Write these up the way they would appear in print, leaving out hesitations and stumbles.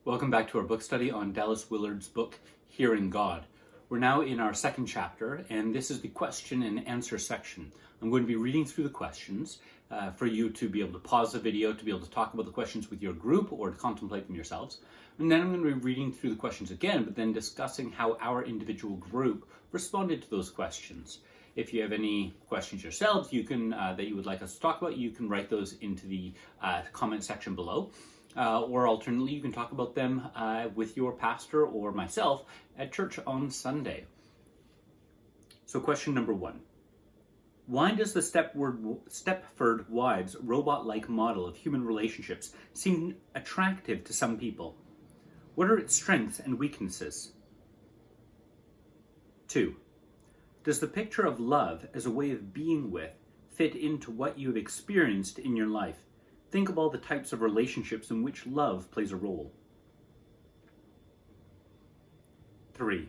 Welcome back to our book study on Dallas Willard's book, Hearing God. We're now in our second chapter, and this is the question and answer section. I'm going to be reading through the questions for you to be able to pause the video, to be able to talk about the questions with your group or to contemplate them yourselves. And then I'm going to be reading through the questions again, but then discussing how our individual group responded to those questions. If you have any questions yourselves that you would like us to talk about, you can write those into the comment section below. Or alternately, you can talk about them with your pastor or myself at church on Sunday. So question number 1. Why does the Stepford Wives robot-like model of human relationships seem attractive to some people? What are its strengths and weaknesses? 2. Does the picture of love as a way of being with fit into what you have experienced in your life? Think of all the types of relationships in which love plays a role. 3.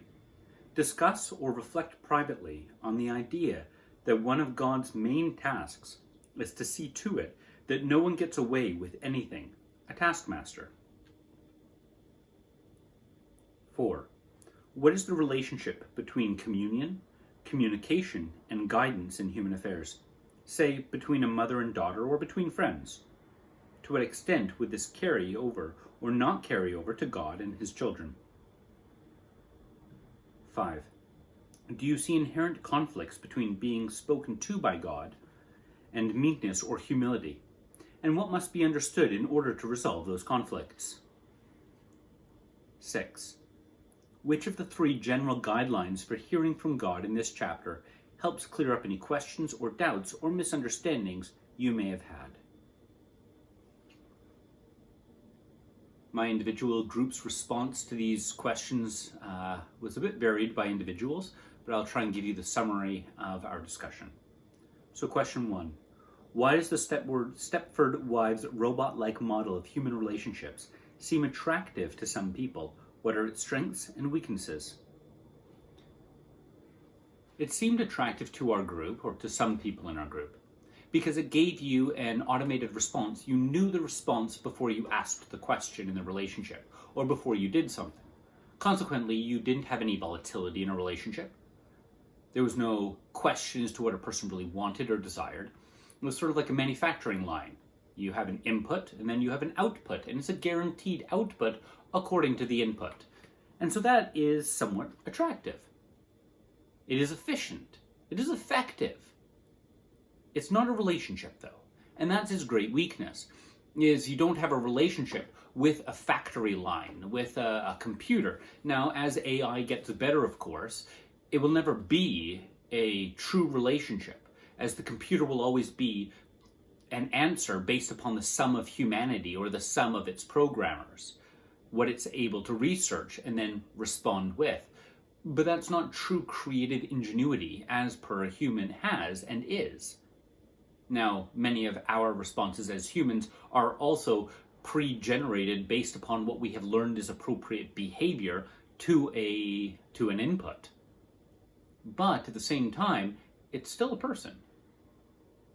Discuss or reflect privately on the idea that one of God's main tasks is to see to it that no one gets away with anything, a taskmaster. 4. What is the relationship between communion, communication, and guidance in human affairs? Say, between a mother and daughter or between friends? To what extent would this carry over or not carry over to God and his children? 5. Do you see inherent conflicts between being spoken to by God and meekness or humility? And what must be understood in order to resolve those conflicts? 6. Which of the 3 general guidelines for hearing from God in this chapter helps clear up any questions or doubts or misunderstandings you may have had? My individual group's response to these questions was a bit varied by individuals, but I'll try and give you the summary of our discussion. So question 1. Why does the Stepford Wives robot-like model of human relationships seem attractive to some people? What are its strengths and weaknesses? It seemed attractive to our group, or to some people in our group, because it gave you an automated response. You knew the response before you asked the question in the relationship, or before you did something. Consequently, you didn't have any volatility in a relationship. There was no question as to what a person really wanted or desired. It was sort of like a manufacturing line. You have an input, and then you have an output, and it's a guaranteed output according to the input. And so that is somewhat attractive. It is efficient. It is effective. It's not a relationship, though. And that's its great weakness, is you don't have a relationship with a factory line, with a computer. Now, as AI gets better, of course, it will never be a true relationship, as the computer will always be an answer based upon the sum of humanity or the sum of its programmers, what it's able to research and then respond with. But that's not true creative ingenuity, as per a human has and is. Now, many of our responses as humans are also pre-generated based upon what we have learned is appropriate behavior to an input. But at the same time, it's still a person.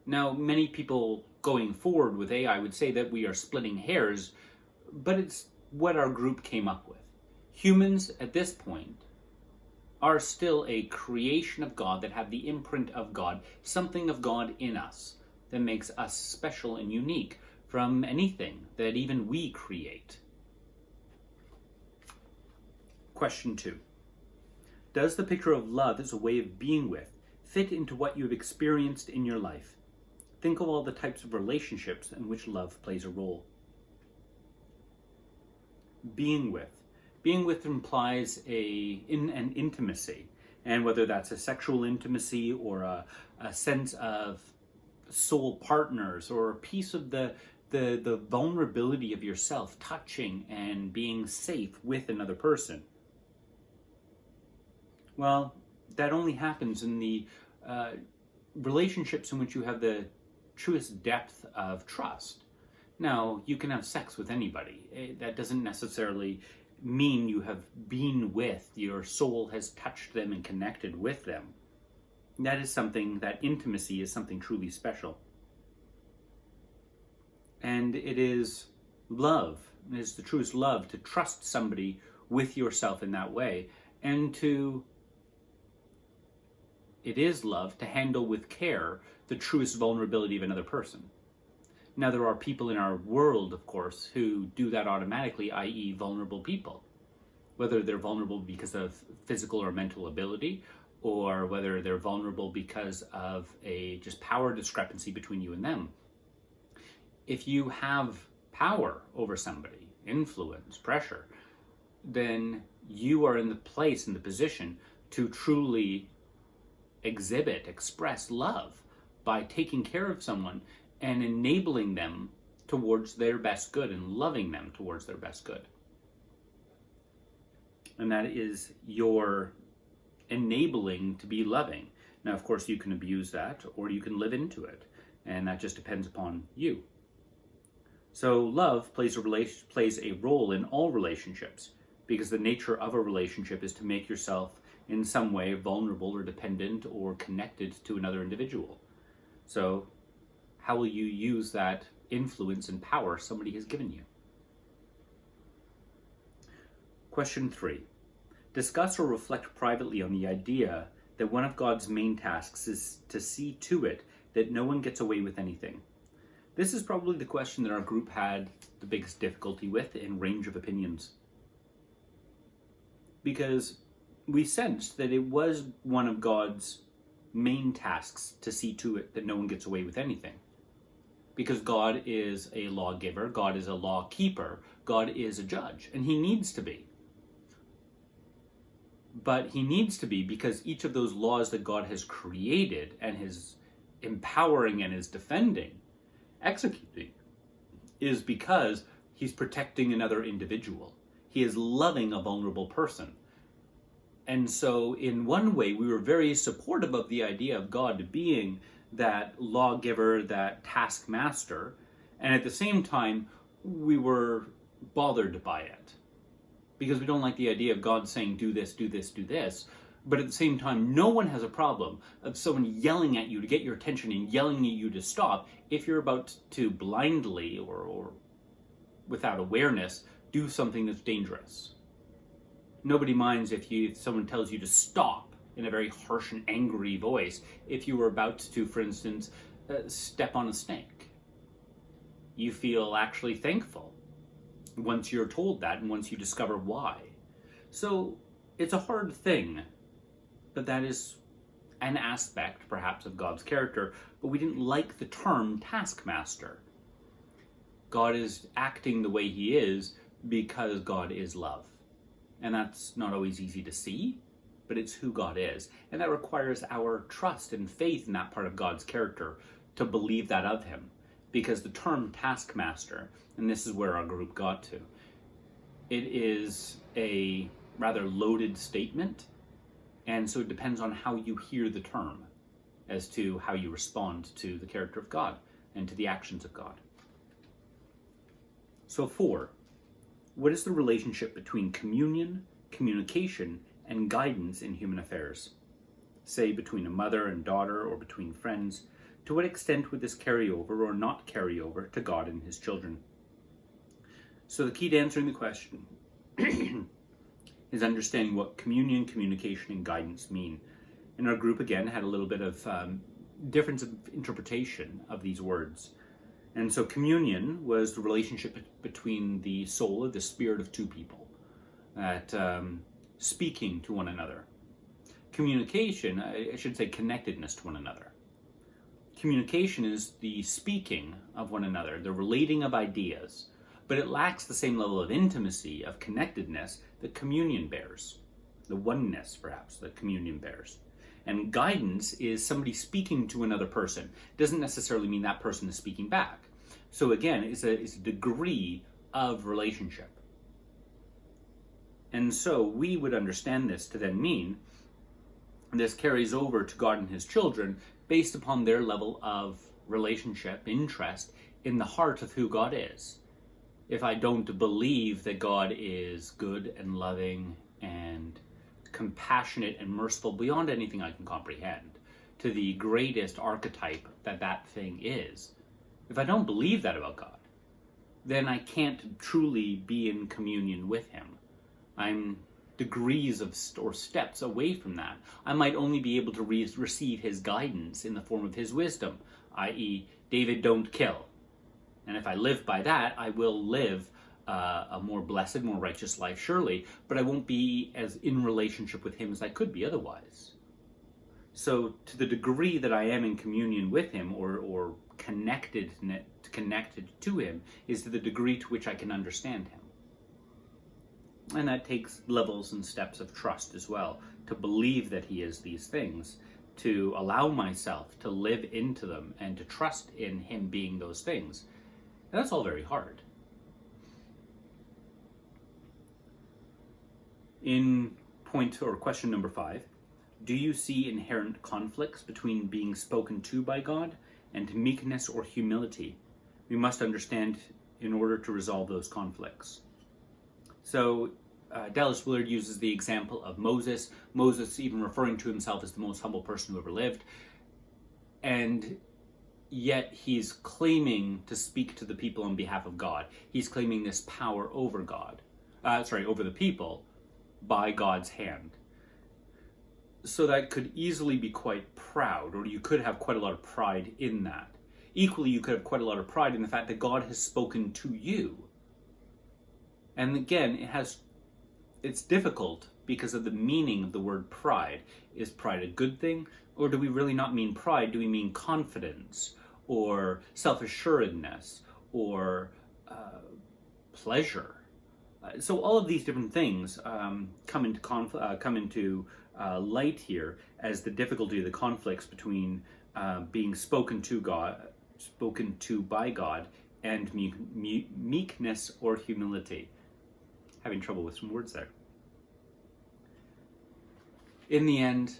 Now, many people going forward with AI would say that we are splitting hairs, but it's what our group came up with. Humans, at this point, are still a creation of God that have the imprint of God, something of God in us that makes us special and unique from anything that even we create. Question 2. Does the picture of love as a way of being with fit into what you have experienced in your life? Think of all the types of relationships in which love plays a role. Being with. Being with implies an intimacy, and whether that's a sexual intimacy or a sense of soul partners or a piece of the vulnerability of yourself touching and being safe with another person. Well, that only happens in the relationships in which you have the truest depth of trust. Now, you can have sex with anybody. That doesn't necessarily mean you have been with, your soul has touched them and connected with them. That is something, that intimacy is something truly special. And it is love is the truest love, to trust somebody with yourself in that way, and it is love to handle with care the truest vulnerability of another person. Now, there are people in our world, of course, who do that automatically, i.e. vulnerable people. Whether they're vulnerable because of physical or mental ability, or whether they're vulnerable because of a just power discrepancy between you and them. If you have power over somebody, influence, pressure, then you are in the position to truly express love by taking care of someone and enabling them towards their best good and loving them towards their best good. And that is your enabling to be loving. Now, of course, you can abuse that or you can live into it, and that just depends upon you. So love plays a role in all relationships, because the nature of a relationship is to make yourself in some way vulnerable or dependent or connected to another individual. So how will you use that influence and power somebody has given you? Question 3. Discuss or reflect privately on the idea that one of God's main tasks is to see to it that no one gets away with anything. This is probably the question that our group had the biggest difficulty with in range of opinions. Because we sensed that it was one of God's main tasks to see to it that no one gets away with anything. Because God is a lawgiver, God is a law keeper, God is a judge, and he needs to be. But he needs to be because each of those laws that God has created and is empowering and is defending, executing, is because he's protecting another individual. He is loving a vulnerable person. And so in one way, we were very supportive of the idea of God being that lawgiver, that taskmaster, and at the same time, we were bothered by it. Because we don't like the idea of God saying, do this, do this, do this. But at the same time, no one has a problem of someone yelling at you to get your attention and yelling at you to stop if you're about to blindly or without awareness do something that's dangerous. Nobody minds if someone tells you to stop in a very harsh and angry voice if you were about to, for instance, step on a snake. You feel actually thankful once you're told that and once you discover why. So it's a hard thing, but that is an aspect perhaps of God's character, but we didn't like the term taskmaster. God is acting the way he is because God is love. And that's not always easy to see, but it's who God is. And that requires our trust and faith in that part of God's character to believe that of him. Because the term taskmaster, and this is where our group got to, it is a rather loaded statement, and so it depends on how you hear the term as to how you respond to the character of God and to the actions of God. So 4, what is the relationship between communion, communication, and guidance in human affairs? Say between a mother and daughter or between friends. To what extent would this carry over or not carry over to God and his children? So the key to answering the question is understanding what communion, communication, and guidance mean. And our group, again, had a little bit of difference of interpretation of these words. And so communion was the relationship between the soul or the spirit of two people, that speaking to one another. Communication, I should say connectedness to one another. Communication is the speaking of one another, the relating of ideas, but it lacks the same level of intimacy, of connectedness that communion bears, the oneness perhaps that communion bears. And guidance is somebody speaking to another person. It doesn't necessarily mean that person is speaking back. So again, it's a degree of relationship. And so we would understand this to then mean this carries over to God and his children based upon their level of relationship, interest in the heart of who God is. If I don't believe that God is good and loving and compassionate and merciful beyond anything I can comprehend, to the greatest archetype that thing is, if I don't believe that about God, then I can't truly be in communion with him. I'm degrees of or steps away from that. I might only be able to receive his guidance in the form of his wisdom, i.e., David, don't kill. And if I live by that, I will live a more blessed, more righteous life, surely, but I won't be as in relationship with him as I could be otherwise. So to the degree that I am in communion with him or connected to him is to the degree to which I can understand him. And that takes levels and steps of trust as well, to believe that he is these things, to allow myself to live into them and to trust in him being those things. And that's all very hard. In point or question number 5, do you see inherent conflicts between being spoken to by God and meekness or humility? We must understand in order to resolve those conflicts. So Dallas Willard uses the example of Moses even referring to himself as the most humble person who ever lived, and yet he's claiming to speak to the people on behalf of God. He's claiming this power over over the people by God's hand. So that could easily be quite proud, or you could have quite a lot of pride in that. Equally, you could have quite a lot of pride in the fact that God has spoken to you. And again, it's difficult because of the meaning of the word pride. Is pride a good thing? Or do we really not mean pride? Do we mean confidence or self-assuredness or pleasure? So all of these different things come into light here as the difficulty of the conflicts between being spoken to by God, and meekness or humility. Having trouble with some words there. In the end,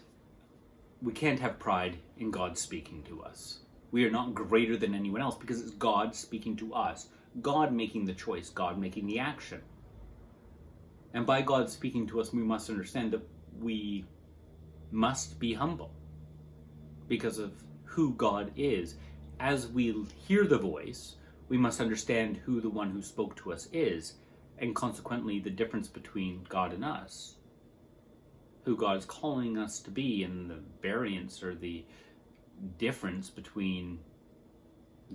we can't have pride in God speaking to us. We are not greater than anyone else because it's God speaking to us. God making the choice, God making the action. And by God speaking to us, we must understand that we must be humble because of who God is. As we hear the voice, we must understand who the one who spoke to us is, and consequently the difference between God and us, who God is calling us to be, and the variance or the difference between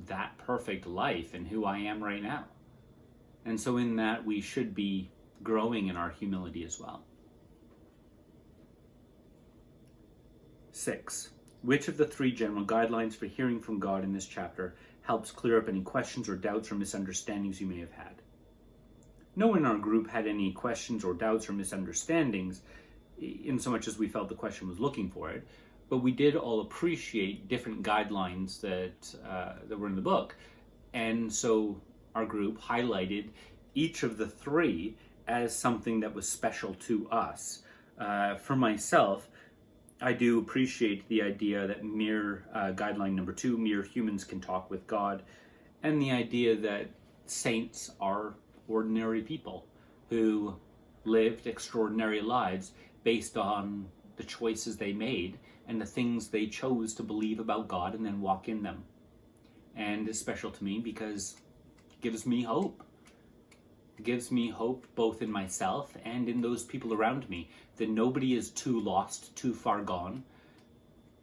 that perfect life and who I am right now. And so in that, we should be growing in our humility as well. 6. Which of the 3 general guidelines for hearing from God in this chapter helps clear up any questions or doubts or misunderstandings you may have had? No one in our group had any questions or doubts or misunderstandings in so much as we felt the question was looking for it, but we did all appreciate different guidelines that were in the book. And so our group highlighted each of the 3 as something that was special to us. For myself, I do appreciate the idea that guideline number 2, mere humans can talk with God, and the idea that saints are ordinary people who lived extraordinary lives based on the choices they made and the things they chose to believe about God and then walk in them. And it's special to me because it gives me hope. It gives me hope both in myself and in those people around me, that nobody is too lost, too far gone,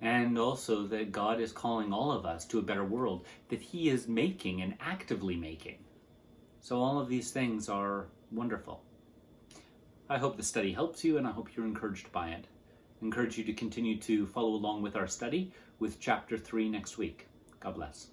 and also that God is calling all of us to a better world that he is making and actively making. So all of these things are wonderful. I hope the study helps you, and I hope you're encouraged by it. I encourage you to continue to follow along with our study with chapter 3 next week. God bless.